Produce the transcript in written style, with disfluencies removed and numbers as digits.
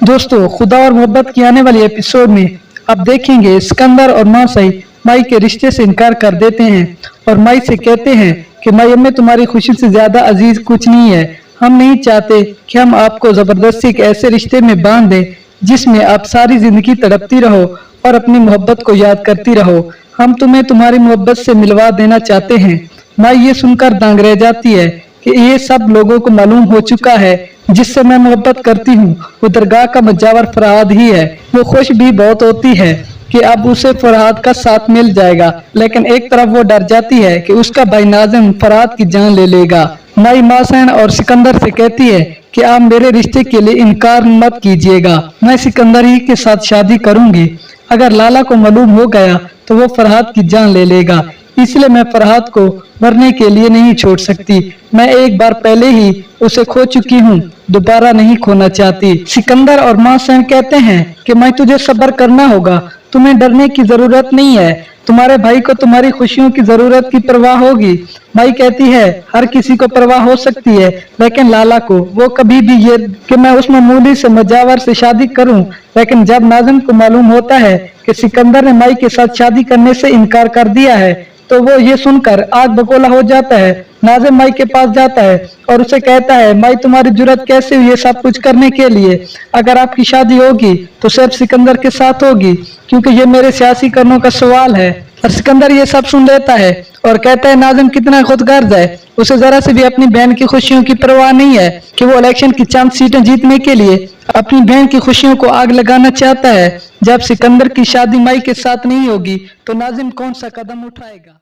दोस्तों, खुदा और मोहब्बत की आने वाली एपिसोड में आप देखेंगे सिकंदर और माई माई के रिश्ते से इनकार कर देते हैं और माई से कहते हैं कि माई, हमें तुम्हारी खुशी से ज्यादा अजीज कुछ नहीं है। हम नहीं चाहते कि हम आपको जबरदस्ती एक ऐसे रिश्ते में बांध दें जिसमें आप सारी जिंदगी तड़पती रहो और अपनी मोहब्बत को याद करती रहो। हम तुम्हें तुम्हारी मोहब्बत से मिलवा देना चाहते हैं। माई ये सुनकर दंग रह जाती है कि ये सब लोगों को मालूम हो चुका है, जिससे मैं मोहब्बत करती हूँ वो दरगाह का मुजावर फरहाद ही है। वो खुश भी बहुत होती है कि अब उसे फरहाद का साथ मिल जाएगा, लेकिन एक तरफ वो डर जाती है कि उसका भाई नाजिम फरहाद की जान ले लेगा। माई मासन और सिकंदर से कहती है कि आप मेरे रिश्ते के लिए इनकार मत कीजिएगा, मैं सिकंदर ही के साथ शादी करूंगी। अगर लाला को मालूम हो गया तो वो फरहाद की जान ले लेगा, इसलिए मैं फरहाद को मरने के लिए नहीं छोड़ सकती। मैं एक बार पहले ही उसे खो चुकी हूँ, दोबारा नहीं खोना चाहती। सिकंदर और मासन कहते हैं कि मैं तुझे सब्र करना होगा, तुम्हें डरने की जरूरत नहीं है। तुम्हारे भाई को तुम्हारी खुशियों की जरूरत की परवाह होगी। माई कहती है हर किसी को परवाह हो सकती है, लेकिन लाला को वो कभी भी ये कि मैं उस मामूली से मुजावर से शादी करूं। लेकिन जब नाज़िम को मालूम होता है कि सिकंदर ने माई के साथ शादी करने से इनकार कर दिया है तो वो ये सुनकर आग बगोला हो जाता है। नाज़िम माई के पास जाता है और उसे कहता है, माई तुम्हारी जुर्रत कैसे हुई ये सब कुछ करने के लिए? अगर आपकी शादी होगी तो सिर्फ सिकंदर के साथ होगी, क्योंकि ये मेरे सियासी कर्मों का सवाल है। और सिकंदर ये सब सुन लेता है और कहता है नाज़िम कितना खुदगर्ज है, उसे जरा से भी अपनी बहन की खुशियों की परवाह नहीं है कि वो इलेक्शन की चंद सीटें जीतने के लिए अपनी बहन की खुशियों को आग लगाना चाहता है। जब सिकंदर की शादी माई के साथ नहीं होगी तो नाज़िम कौन सा कदम उठाएगा?